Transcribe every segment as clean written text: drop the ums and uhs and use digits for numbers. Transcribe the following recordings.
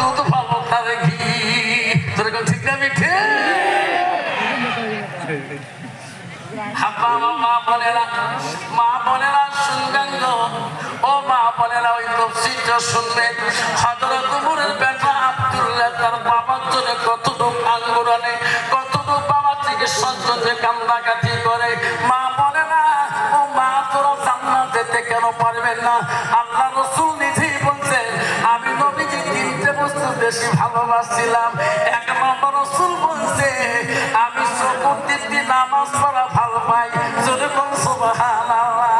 দুধ ভালো তার ঘি। যেরকম ঠিক না মিঠে মা বোনেরা শুনবেন গো, ও মা বোনেরা ওই তফসিরটা শুনবেন। হযরত উমরের বেটা আব্দুল্লাহ তার বাবার জন্য কতটুক আঙ্গুর আনে, কতটুক বাবার থেকে সন্তানকে কান্নাকাটি করে। মা বোনেরা, ও মা তোরা জান্নাত যেতে কেন পারবেন না? আল্লাহ রাসূল নিজেই বলছেন, আমি নবীজি তিনটে বস্তু বেশি ভালোবাসছিলাম। এক নম্বর রাসূল বলছে, আমি চোখের দিকে নামাজ পড়া ভালো পাই। যদি কোন সুবহানাল্লাহ।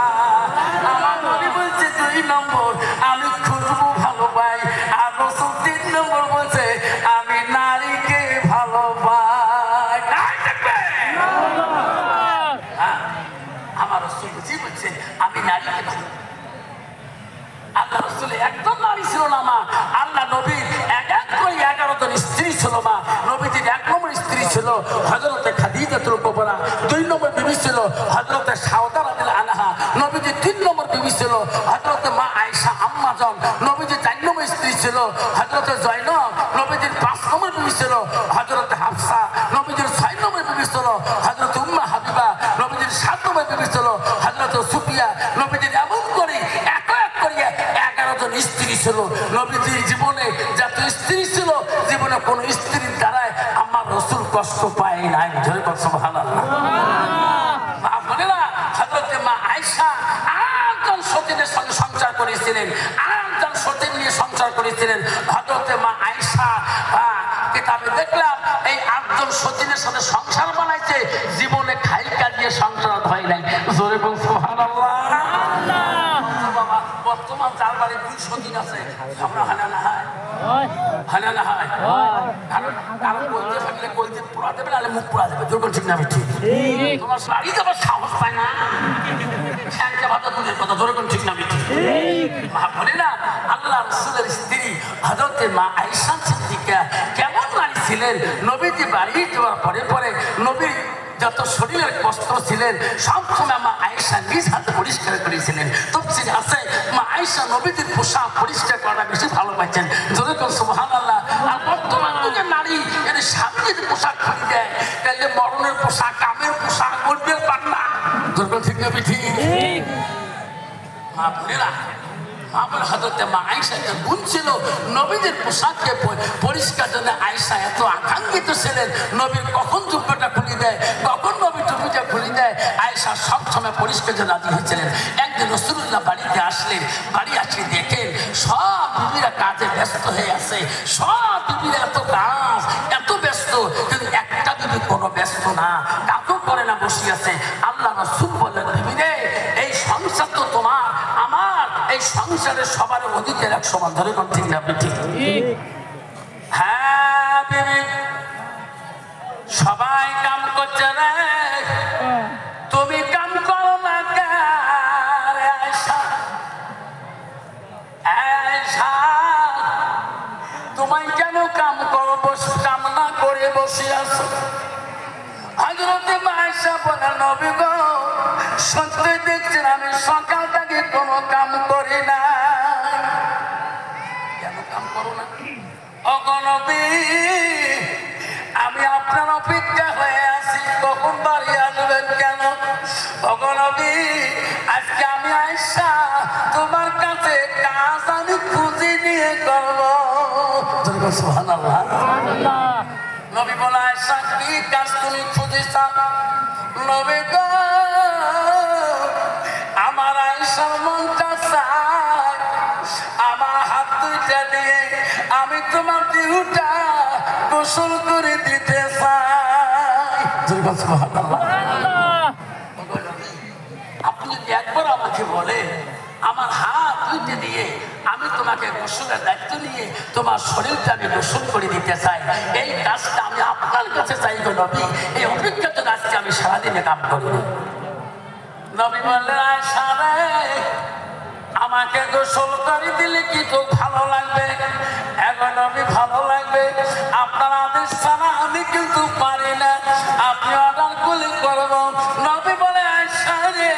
আমার নবী বলছে 2 নম্বর, আমি খুশবু ভালো পাই। আর রাসূল 3 নম্বর বলছে, আমি নারীকে ভালো পাই। আমার রাসূল বুঝি বলছে, আমি নারীকে ভালো পাই। আল্লাহ রাসূল একদম নারী ছিল না মা। আল্লাহ নবীর এক করে 11 জন স্ত্রী ছিল মা। নবীজির 1 নম্বর স্ত্রী ছিল হযরতে খাদিজাতুল কুবরা, 2 নম্বর বিবি ছিল হযরতে সাউদা রাদিয়াল্লাহু আনহা, নবীজির 3 নম্বর বিবি ছিল হযরতে মা আয়েশা আম্মা জান, নবীজির 4 নম্বর স্ত্রী ছিল হযরতে জয়নব, নবীজির 5 নম্বর বিবি ছিল হযরতে হাফসা, নবীজির 6 নম্বর বিবি ছিল হযরতে উম্মে হাবিবা, নবীজির 7 নম্বর বিবি ছিল হযরতে সুফিয়া। নবীজির এমন করে এক এক করে 11 জন স্ত্রী ছিল। নবীজির জীবনে যত স্ত্রী ছিল, জীবনে কোন স্ত্রীর দ্বারায় আমার রাসূল কষ্ট পায় নাই। জয় বল সুবহানাল্লাহ। মা বোনেরা, হযরতে মা আয়েশা আরেকজন সতীনের সঙ্গে সংসার করেছিলেন, আরেকজন সতীন নিয়ে সংসার করেছিলেন। হযরতে মা আয়েশা কিতাবে দেখলাম এই 8 জন সতীনের সাথে সংসার বানাইছে, জীবনে খাইকা দিয়ে সংসার হয় নাই। জোরে বল সুবহানাল্লাহ। বর্তমান যার বাড়ি 2 সতীন আছে, আমরা হানা হয় কারণ বলতে থাকলে কইতে পোড়া দেবে, নাহলে মুখ পোড়া দেবে। যখন ঠিক না ঠিক তোমার বাড়ি যাবার সাহস পায় না, কথা যখন ঠিক না ঠিক। মা বলে না, আল্লাহ রাসূলের স্ত্রী হযরতে মা আয়েশা সিদ্দিকা কেমন নারী ছিলেন। নবীজি বাড়ি যাওয়ার পরে পরে নবীর যত শরীরের কষ্ট ছিলেন সব সময় মা আয়েশা নিজ হাতে পরিষ্কার করেছিলেন। তাফসীরে আছে মা আয়েশা নবীজির পোশাক পরিষ্কার করা বেশি ভালো পাইছেন। জোরে বল সুবহানাল্লাহ। আর বর্তমান যুগের নারী এর স্বামী যদি পোশাক খুলে দেয়, তাহলে মরণের পোশাক, কামের পোশাক বলবে পার না। জোরে বল ঠিক না ঠিক? মা বোনেরা, আমার হযরতে মা আয়েশা যে গুণ ছিল, নবীদের পোশাককে পরিষ্কার জন্য আয়েশা এত আকাঙ্ক্ষিত ছিলেন। নবীর কখন জুব্বাটা খুলে দেয়, কখন নবী টুপিটা খুলে দেয়, আয়েশা সব সময় পরিষ্কার জন্য রাজি হয়েছিলেন। একদিন রাসূলুল্লাহ বাড়িতে আসলেন, বাড়ি আসলে দেখেন সব বিবিরা কাজে ব্যস্ত হয়ে আছে। সব বিবিরা এত কাজ, এত ব্যস্ত, কিন্তু একটা বিবি কোনো ব্যস্ত না, কাজও করে না, বসে আছে। আল্লাহ রাসূল বললেন, বিবি রে, এই সংসার তো তোমার, আমার এই সংসারের সবার অধিকার 1 সমান। ধরে কোন ঠিক না ঠিক? হ্যাঁ বিবি, সবাই কাম করছে রে, তুমি কাম করো না কেন? আয়েশা, আয়েশা, তোমায় কেন কাম করো, কাম না করে বসে আছো? হযরতে মা আয়েশা বলেন, নবী গো, সত্যি দেখছেন আমি সকাল থেকে কোনো কাম করি না। কেন কাম করো না? ওগো নবী, আমি আপনার অপেক্ষা হয়ে আছি, কখন বাড়ি আসবেন কেন? ওগো নবী, আজকে আমি আয়েশা তোমার কাছে কাজ আমি খুঁজে নিয়ে করবো। সুবহানাল্লাহ। নবী বলে, আয়েশা কি কাজ তুমি খুঁজেছ? নবী গো, আমার আয়েশার মনটা চায় আমার হাত দুইটা দিয়ে আমি তোমার দেহটা গোসল করে দিতে চাই। আপনি যদি একবার আমাকে বলে আমার হাত দুইটা দিয়ে আমি তোমাকে গোসলের দায়িত্ব নিয়ে তোমার শরীরটা আমি গোসল করে দিতে চাই, এই কাজটা আমি আপনার কাছে চাই গো নবী। এই অপেক্ষা তো আজকে আমি সারাদিনে কাম করি। নবী বললেন, আয়েশা রে, আমাকে গোসল করে দিলে কি তো ভালো লাগবে? এখন নবী ভালো লাগবে, আপনার আদেশ ছাড়া আমি কিন্তু পারি না, আপনি অর্ডার করলে করবো। নবী বলে, আয়েশা রে,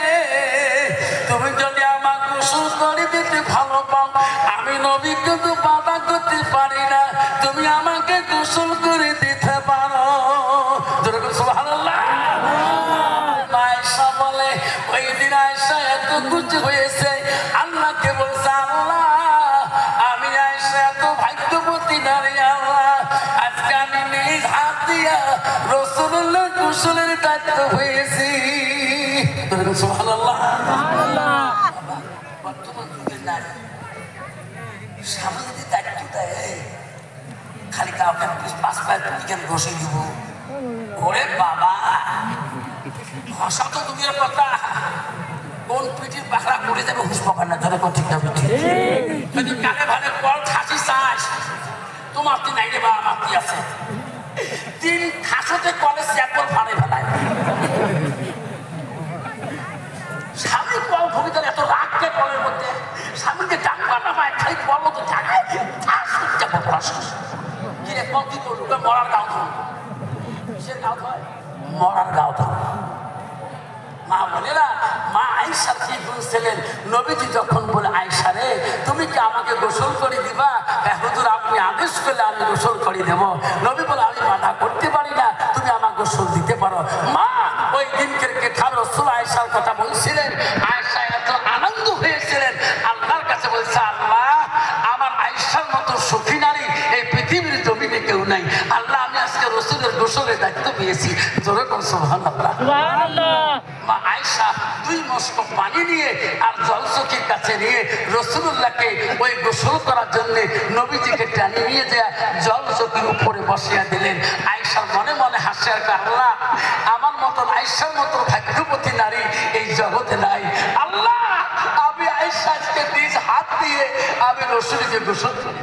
তুমি যদি আমাকে গোসল করে দিতে ভালো পাও, আমি নবী কিন্তু বাধা করতে পারি পারি না, তুমি আমাকে গোসল করে দিতে পারো। সুবহানাল্লাহ। আয়েশা বলে ওই দিন আয়েশা এত খুশি হয়েছে, আল্লাহকে বলছে, আল্লাহ আমি আয়েশা এত ভাগ্যবতী নারী, আল্লাহ আজকে আমি নিজ হাত দিয়া রাসূলুল্লাহ গোসলের দায়িত্ব হয়েছি। সুবহানাল্লাহ। বর্তমান যুগের নারী স্বামী যদি দায়িত্ব দেয়, খালি কাউকে 5 মিনিট বসে দিব, ওরে বাবা ভাষা তো দুনিয়ার কথা, কোন পিঠির পাখড়া করে যাবে হুশ পাবেন না, ধরে কোন ঠিক না পিঠি যদি কানে ভালে কল খাসি চাস, তোমার তিন আইনে বা আমার কি আছে, 3 খাসতে কলেজ একবার ভাড়ে ফেলায়। স্বামী কল ভূমিকা এত রাগকে কলের মধ্যে, স্বামীকে ডাকবা নামায় খালি কল মতো থাকায় কি রে কল কি করবো, মরার গাও ধরুন, কিসের গাও ধর, মরার গাও ধর। মা বলে না, মা আয়েশা কি বলছিলেন, নবীজি যখন বলে আয়েশা রে তুমি কি আমাকে গোসল করে দিবা, হুজুর আপনি আদেশ করলে আমি গোসল করে দেব। নবী বলে আমি বাধা করতে পারি না, তুমি আমাকে গোসল দিতে পারো। মা ওই দিনকের কথা রাসূল আয়েশার কথা বলছিলেন, আয়েশা এত আনন্দ হয়েছিলেন, আল্লাহর কাছে বলছে, আল্লাহ আমার আয়েশার মতো সুখী নারী এই পৃথিবীর জমিনে কেউ নাই, আল্লাহ আমি আজকে রাসূলের গোসলের দায়িত্ব পেয়েছি। জোরে কোন সুবহানাল্লাহ। মা আয়েশা 2 মস্ক পানি নিয়ে আর জলচকির কাছে নিয়ে রাসূলুল্লাহকে ওই গোসল করার জন্য নবীজিকে টানি নিয়ে যায় জলচকির উপরে বসিয়ে দিলেন। আয়েশার মনে মনে হাসে, আর আল্লাহ আমার মতন আয়েশার মতন ভাগ্যবতী নারী এই জগতে নাই, আল্লাহ আমি আয়েশাকে নিজ হাত দিয়ে আমি রাসূলকে গোসল করি।